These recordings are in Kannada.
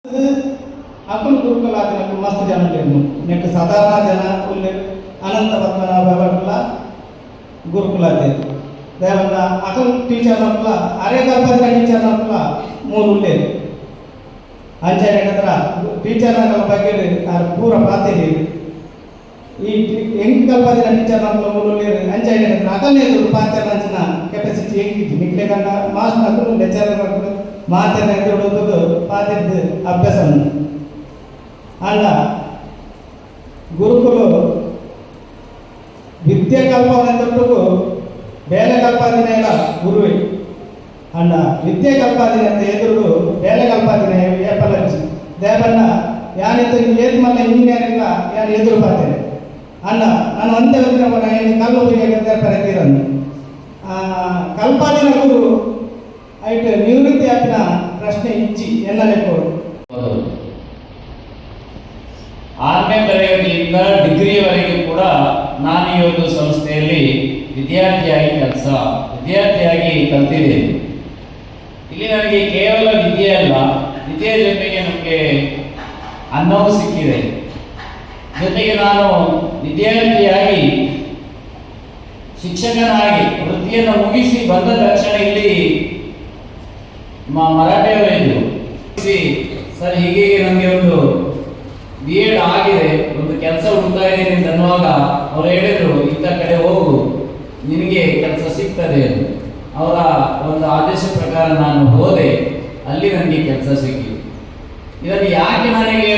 ಅಕುಲ್ ಗುರುಕುಲಾದಿನ ಮಸ್ತ್ ಜನ ನೆಕ್ ಸಾಧಾರಣ ಜನ ಉಲ್ಲೆ ಅನಂತ ಪದ್ಮನಾಭ ಗುರುಕುಲಾದಿ ದೇವರ ಅಕುಲ್ ಟೀಚರ್ ನಪ್ಪಲ ಅರೆ ಗಲ್ಪದ ಟೀಚರ್ ನಪ್ಪಲ ಮೂರು ಉಲ್ಲೆ ಅಂಚನೆ ಹತ್ರ ಟೀಚರ್ ನಗಳ ಬಗ್ಗೆ ಪೂರ ಪಾತಿರಿ ಈ ಹೆಂಗ್ ಕಲ್ಪದಿನ ಟೀಚರ್ ನಪ್ಪಲ ಮೂರು ಉಲ್ಲೆ ಅಂಚನೆ ಹತ್ರ ಅಕಲ್ನೇ ಪಾತ್ಯ ನಂಚಿನ ಕೆಪಾಸಿಟಿ ಹೆಂಗಿದ್ದು ನಿಕ್ಲೆ ಗಂಡ ಮಾಸ್ಟರ್ ಅಕುಲ್ ಲೆಕ್ಚರರ್ ಮಾತನ್ನ ಎದುರುವುದು ಪಾತಿದ್ದು ಅಭ್ಯಾಸ ಅಲ್ಲ ಗುರುಕುಲು ವಿದ್ಯೆ ಕಲ್ಪನೆ ತೊಟ್ಟುಗು ಬೇಲೆ ಕಲ್ಪಾದಿನ ಎಲ್ಲ ಗುರುವೆ ಅಣ್ಣ ವಿದ್ಯೆ ಕಲ್ಪಾದಿನ ಅಂತ ಎದುರು ಬೇಲೆ ಕಲ್ಪಾದಿನ ಏಪಲಂಚಿ ದೇವಣ್ಣ ಯಾನಿತ್ತು ಏತ್ ಮಲ್ಲ ಇಂಜಿನಿಯರಿಂಗ್ ಯಾರು ಎದುರು ಪಾತೇನೆ ಅಣ್ಣ ನಾನು ಅಂತೆ ಏನು ಕಲ್ಲು ಪರತೀರನ್ನು ಕಲ್ಪಾದಿನ ಗುರು ಐಟ್ ನಿವೃತ್ತಿ ಆಪಿನ ಪ್ರಶ್ನೆ ಇಚ್ಚಿ ಎನ್ನಲೆಕ್ಕೋರು 6ನೇ ತರಗತಿಯಿಂದ ಡಿಗ್ರಿಯವರೆಗೂ ಕೂಡ ನಾನು ಈ ಒಂದು ಸಂಸ್ಥೆಯಲ್ಲಿ ವಿದ್ಯಾರ್ಥಿಯಾಗಿ ವಿದ್ಯಾರ್ಥಿಯಾಗಿ ಕಲ್ತಿದ್ದೇನೆ. ಇಲ್ಲಿ ನನಗೆ ಕೇವಲ ವಿದ್ಯೆ ಅಲ್ಲ, ವಿದ್ಯೆಯ ಜೊತೆಗೆ ನಮಗೆ ಅನ್ನವೂ ಸಿಕ್ಕಿದೆ. ಜೊತೆಗೆ ನಾನು ವಿದ್ಯಾರ್ಥಿಯಾಗಿ ಶಿಕ್ಷಕನಾಗಿ ವೃತ್ತಿಯನ್ನು ಮುಗಿಸಿ ಬಂದ ತಕ್ಷಣ ಇಲ್ಲಿ ಮರಾಠಿಯವರಿದ್ದರು. ಸರ್ ಹೀಗೆ ನನಗೆ ಒಂದು B.Ed ಆಗಿದೆ, ಒಂದು ಕೆಲಸ ಹುಡುಕ್ತಾ ಇದ್ದೀನಿ ಅಂತ ಅನ್ನುವಾಗ ಅವ್ರು ಹೇಳಿದ್ರು ಇಂಥ ಕಡೆ ಹೋಗು ನಿನಗೆ ಕೆಲಸ ಸಿಗ್ತದೆ ಅಂತ. ಅವರ ಒಂದು ಆದೇಶ ಪ್ರಕಾರ ನಾನು ಹೋದೆ, ಅಲ್ಲಿ ನನಗೆ ಕೆಲಸ ಸಿಕ್ಕಿತು. ಇದನ್ನು ಯಾಕೆ ನನಗೆ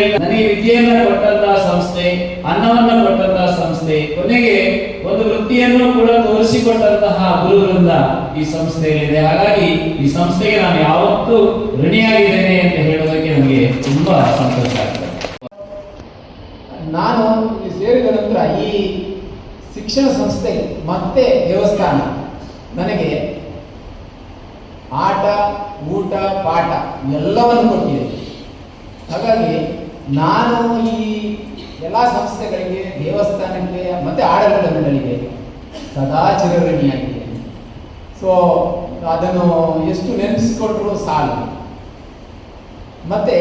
ವಿದ್ಯೆಯನ್ನು ಕೊಟ್ಟಂತಹ ಸಂಸ್ಥೆ, ಅನ್ನವನ್ನು ಕೊಟ್ಟಂತಹ ಸಂಸ್ಥೆ, ಕೊನೆಗೆ ಒಂದು ವೃತ್ತಿಯನ್ನು ಕೂಡ ತೋರಿಸಿಕೊಟ್ಟಂತಹ ಗುರುವೃಂದ ಈ ಸಂಸ್ಥೆಯಲ್ಲಿದೆ. ಹಾಗಾಗಿ ಈ ಸಂಸ್ಥೆಗೆ ನಾನು ಯಾವತ್ತೂ ಋಣಿಯಾಗಿದ್ದೇನೆ ಅಂತ ಹೇಳೋದಕ್ಕೆ ನನಗೆ ತುಂಬಾ ಸಂತೋಷ ಆಗ್ತದೆ. ನಾನು ಇಲ್ಲಿ ಸೇರಿದ ನಂತರ ಈ ಶಿಕ್ಷಣ ಸಂಸ್ಥೆ ಮತ್ತೆ ದೇವಸ್ಥಾನ ನನಗೆ ಆಟ, ಊಟ, ಪಾಠ ಎಲ್ಲವನ್ನು ಕೊಟ್ಟಿದೆ. ಹಾಗಾಗಿ ನಾನು ಈ ಎಲ್ಲ ಸಂಸ್ಥೆಗಳಿಗೆ, ದೇವಸ್ಥಾನಕ್ಕೆ ಮತ್ತು ಆಡಳಿತ ಮಂಡಳಿಗೆ ಸದಾ ಚಿರಋಣಿಯಾಗಿದ್ದೇನೆ. ಸೊ ಅದನ್ನು ಎಷ್ಟು ನೆನೆಸಿಕೊಟ್ರೂ ಸಾಲು. ಮತ್ತು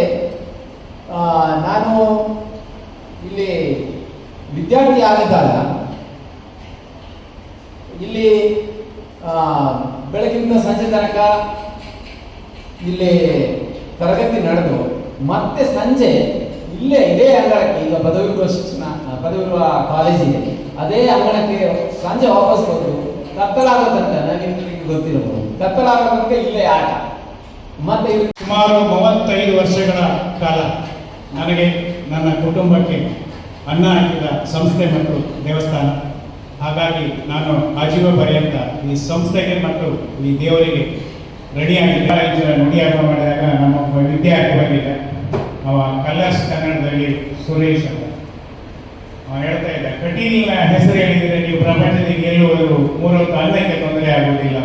ನಾನು ಇಲ್ಲಿ ವಿದ್ಯಾರ್ಥಿ ಆಗಿದ್ದಾಗ ಇಲ್ಲಿ ಬೆಳಗಿಂದ ಸಂಜೆ ತನಕ ಇಲ್ಲಿ ತರಗತಿ ನಡೆದು ಮತ್ತೆ ಸಂಜೆ ಇದೇ ಅಂಗಳಕ್ಕೆ, ಈಗ ಪದವಿಪೂರ್ವ ಕಾಲೇಜಿಗೆ ಅದೇ ಅಂಗಳಕ್ಕೆ ಸಂಜೆ ವಾಪಸ್ ಬಂದು ಕತ್ತಲಾಗೋ ತನಕ, ನನಗೆ ಗೊತ್ತಿರಬಹುದು, ಕತ್ತಲಾಗೋ ತನಕ ಇಲ್ಲೇ ಆಟ. ಮತ್ತೆ ಸುಮಾರು 35 ವರ್ಷಗಳ ಕಾಲ ನನಗೆ ನನ್ನ ಕುಟುಂಬಕ್ಕೆ ಅನ್ನ ಹಾಕಿದ ಸಂಸ್ಥೆ ಮತ್ತು ದೇವಸ್ಥಾನ. ಹಾಗಾಗಿ ನಾನು ಆಜೀವ ಪರ್ಯಂತ ಈ ಸಂಸ್ಥೆಗೆ ಮತ್ತು ಈ ದೇವರಿಗೆ ರೆಡಿಯಾಗಿದ್ದ ನುಡಿಯಾಗ ಮಾಡಿದಾಗ ನಮ್ಮ ವಿದ್ಯಾರ್ಥಿ ಬಂದಿದ್ದ ಅವ ಕಲರ್ಸ್ ಕನ್ನಡದಲ್ಲಿ ಸುರೇಶ್ ಅಂತ ಹೇಳ್ತಾ ಇದ್ದ, ಕಟೀಲಿನ ಹೆಸರು ಹೇಳಿದರೆ ನೀವು ಪ್ರಪಂಚದಲ್ಲಿ ಗೆಲ್ಲುವುದು 3 ಹೊತ್ತು ಅನ್ನಕ್ಕೆ ತೊಂದರೆ ಆಗುವುದಿಲ್ಲ.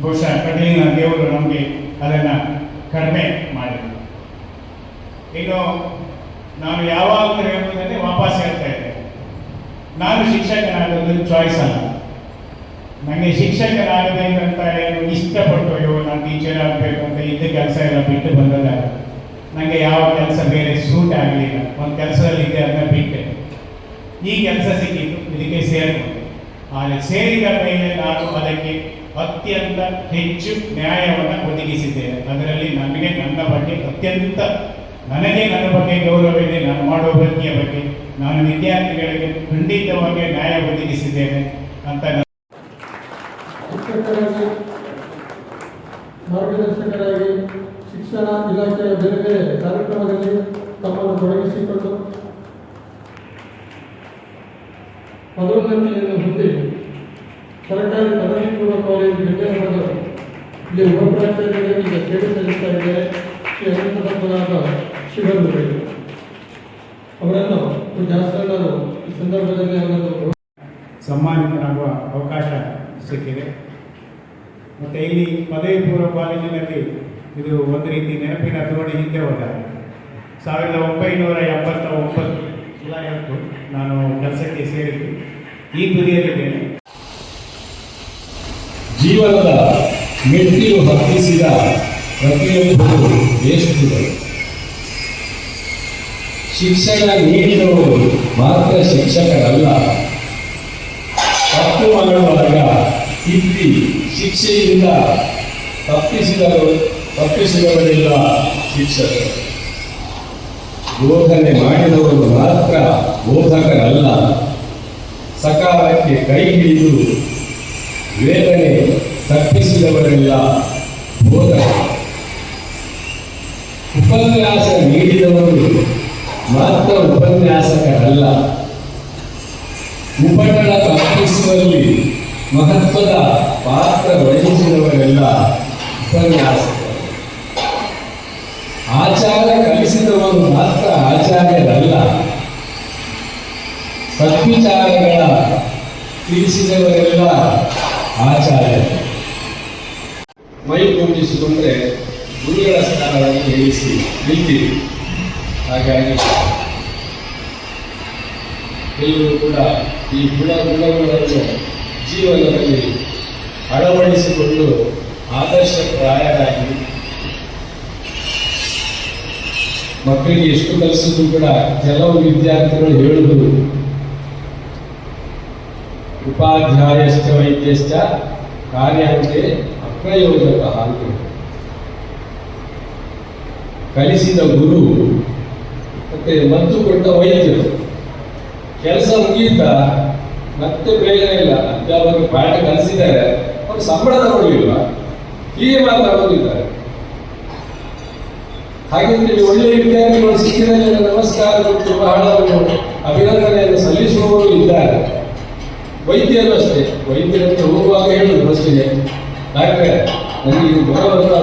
ಬಹುಶಃ ಕಟೀಲಿನ ದೇವರು ನಮಗೆ ಅದನ್ನು ಕಡಿಮೆ ಮಾಡಿದರು. ಇನ್ನು ನಾನು ಯಾವಾಗಲೂ ಹೇಳುವುದನ್ನೇ ವಾಪಸ್ ಹೇಳ್ತಾ ಇದ್ದೆ, ನಾನು ಶಿಕ್ಷಕನಾಗೋದು ಚಾಯ್ಸ್ ಅಲ್ಲ. ನನಗೆ ಶಿಕ್ಷಕನಾಗಬೇಕಂತ ಏನು ಇಷ್ಟಪಟ್ಟು ನಾನು ಟೀಚರ್ ಆಗಬೇಕು ಅಂತ ಇದ್ದ ಕೆಲಸ ಎಲ್ಲ ಬಿಟ್ಟು ಬಂದದಾಗ ನನಗೆ ಯಾವ ಕೆಲಸ ಬೇರೆ ಸೂಟ್ ಆಗಲಿಲ್ಲ. ಒಂದು ಕೆಲಸದಲ್ಲಿದ್ದೆ, ಅದನ್ನ ಬಿಟ್ಟೆ. ಈ ಕೆಲಸ ಸಿಕ್ಕಿತ್ತು, ಇದಕ್ಕೆ ಸೇರಿಕೊಂಡೆ. ಆದರೆ ಸೇರಿದ ಮೇಲೆ ನಾನು ಅದಕ್ಕೆ ಅತ್ಯಂತ ಹೆಚ್ಚು ನ್ಯಾಯವನ್ನು ಒದಗಿಸಿದ್ದೇನೆ. ಅದರಲ್ಲಿ ನನಗೆ ನನ್ನ ಬಗ್ಗೆ ನನ್ನ ಬಗ್ಗೆ ಗೌರವವಿದೆ. ನಾನು ಮಾಡುವ ವೃತ್ತಿಯ ಬಗ್ಗೆ ನಾನು ವಿದ್ಯಾರ್ಥಿಗಳಿಗೆ ಖಂಡಿತವಾಗಿ ನ್ಯಾಯ ಒದಗಿಸಿದ್ದೇನೆ ಅಂತ. ಶಿಕ್ಷಕರಾಗಿ, ಮಾರ್ಗದರ್ಶಕರಾಗಿ, ಶಿಕ್ಷಣ ಇಲಾಖೆಯ ಬೇರೆ ಬೇರೆ ಕಾರ್ಯಕ್ರಮದಲ್ಲಿ ತಮ್ಮನ್ನು ತೊಡಗಿಸಿಕೊಂಡು ಪದೋನ್ನತಿಯನ್ನು ಹೊಂದಿ ಸರ್ಕಾರಿ ಪದವಿಪೂರ್ವ ಕಾಲೇಜು ಬೆಂಗಳೂರು ಇಲ್ಲಿ ಉಪಪ್ರಾಚಾರ್ಯರಾಗಿ ಈಗ ಸೇವೆ ಸಲ್ಲಿಸ್ತಾ ಇದ್ದಾರೆ ಶ್ರೀ ಅನಂತ ಪದ್ಮನಾಭ ಶಿವರುಗಳು ಅವರನ್ನು ಜಾಸ್ತಿಗಳು ಈ ಸಂದರ್ಭದಲ್ಲಿ ಅವರನ್ನು ಸನ್ಮಾನಿತರಾಗುವ ಅವಕಾಶ ಸಿಕ್ಕಿದೆ. ಮತ್ತು ಇಲ್ಲಿ ಪದವಿ ಪೂರ್ವ ಕಾಲೇಜಿನಲ್ಲಿ ಇದು ಒಂದು ರೀತಿ ನೆನಪಿನ ತೋಡಿ ಹಿಂದೆ ಹೋದಾಗ 1979 ಜುಲೈ 10 ನಾನು ಕೆಲಸಕ್ಕೆ ಸೇರಿದ್ದು. ಈ ತುದಿಯಲ್ಲಿದ್ದೇನೆ. ಜೀವನದ ಮೆಟ್ಟಿಲು ಹತ್ತಿಸಿದ ಪ್ರತಿಯೊಬ್ಬರು ದೇಶಗಳು ಶಿಕ್ಷಣ ನೀಡಿದವರು ಮಾತ್ರ ಶಿಕ್ಷಕರಲ್ಲ. ತಪ್ಪು ಮಾಡುವಾಗ ತಿದ್ದಿ ಶಿಕ್ಷೆಯಿಂದ ತಪ್ಪಿಸಿದವರೆಲ್ಲ ಶಿಕ್ಷಕರು. ಬೋಧನೆ ಮಾಡಿದವರು ಮಾತ್ರ ಬೋಧಕರಲ್ಲ. ಸಕಾಲಕ್ಕೆ ಕೈ ಹಿಡಿದು ವೇದನೆ ತಪ್ಪಿಸಿದವರೆಲ್ಲ ಬೋಧಕರು. ಉಪನ್ಯಾಸ ನೀಡಿದವರು ಮಾತ್ರ ಉಪನ್ಯಾಸಕರಲ್ಲ. ಉಪಟಳ ತಪ್ಪಿಸುವಲ್ಲಿ ಮಹತ್ವದ ಪಾತ್ರ ವಹಿಸಿದವರೆಲ್ಲ ಉಪನ್ಯಾಸಕರು. ಆಚಾರ ಕಲಿಸಿದವರು ಮಾತ್ರ ಆಚಾರ್ಯರಲ್ಲ. ಸದ್ವಿಚಾರಗಳ ತಿಳಿಸಿದವರೆಲ್ಲ ಆಚಾರ್ಯರು. ಮೈ ತುಂಬಿಸಿಕೊಂಡ್ರೆ ಗುರುಗಳ ಸ್ಥಾನವನ್ನು ಹೇಳಿಸಿ ನಿಲ್ತೀವಿ. ಹಾಗಾಗಿ ಎಲ್ಲರೂ ಕೂಡ ಈ ಗುಣಗಳನ್ನು ಜೀವನದಲ್ಲಿ ಅಳವಡಿಸಿಕೊಂಡು ಆದರ್ಶಪ್ರಾಯರಾಗಿ ಮಕ್ಕಳಿಗೆ ಎಷ್ಟು ಕಲಿಸಿದ್ರು ಕೂಡ ಕೆಲವು ವಿದ್ಯಾರ್ಥಿಗಳು ಹೇಳುವುದು ಉಪಾಧ್ಯಾಯಶ್ಚ ವೈದ್ಯಶ್ಚ ಕಾರ್ಯಾಂತೆ ಅಪ್ರಯೋಜಕ ಅಂತ. ಕಲಿಸಿದ ಗುರು ಮತ್ತೆ ಮದ್ದು ಕೊಟ್ಟ ವೈದ್ಯರು ಕೆಲಸ ಮುಗಿಯುತ್ತ ಮತ್ತೆ ಪ್ರಯೋಜನ ಇಲ್ಲ. ಅಧ್ಯಾಪಕರು ಪಾಠ ಕಲಿಸಿದ್ದಾರೆ, ಅವರು ಸಂಬಳ ತಗೊಳ್ಳಿಲ್ಲ, ಹೀಗೆ ಮಾತಾಡೋದಿದ್ದಾರೆ. ಹಾಗೆಂತೇಳಿ ಒಳ್ಳೆಯ ವಿದ್ಯಾರ್ಥಿಗಳು ಸಿಕ್ಕಿದಲ್ಲಿ ನಮಸ್ಕಾರ ಕೊಟ್ಟು ಬಹಳ ಅಭಿನಂದನೆಯನ್ನು ಸಲ್ಲಿಸುವವರು ಇದ್ದಾರೆ. ವೈದ್ಯರು ಅಷ್ಟೇ. ವೈದ್ಯರಂತೆ ಹೋಗುವಾಗ ಹೇಳುದು ಫಸ್ಟಿಗೆ, ಡಾಕ್ಟ್ರೆ ನನಗೆ ಇದು ಬರೋಲ್ಲ,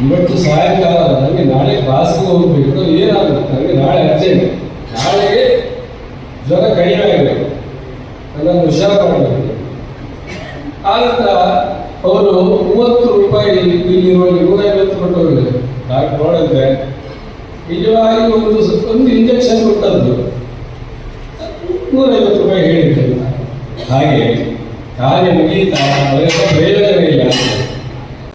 ಇವತ್ತು ಸಾಯಂಕಾಲ ನನಗೆ ನಾಳೆ ಕ್ಲಾಸ್ಗೆ ಹೋಗ್ಬೇಕು, ಏನಾಗುತ್ತೆ ನನಗೆ ನಾಳೆ ಅರ್ಜೆಂಟ್, ನಾಳೆಗೆ ಜ್ವರ ಕಡಿಮೆ ಆಗಬೇಕು, ನನ್ನನ್ನು ಹುಷಾರು ಮಾಡಬೇಕು. ಆನಂತರ ಅವರು 30 ರೂಪಾಯಿ ಇಲ್ಲಿರುವ 150 ಕೊಟ್ಟು ಹೋಗಬೇಕು. ಡಾಕ್ಟರ್ ನೋಡಿದ್ರೆ ನಿಜವಾಗಿ ಒಂದು ಇಂಜೆಕ್ಷನ್ ಕೊಟ್ಟದ್ದು 150 ರೂಪಾಯಿ ಹೇಳಿದ್ರು. ಹಾಗೆ ಕಾರ್ಯ ಮುಗೀತಾ ಅವರಿಂದ ಪ್ರಯೋಜನ ಇಲ್ಲ.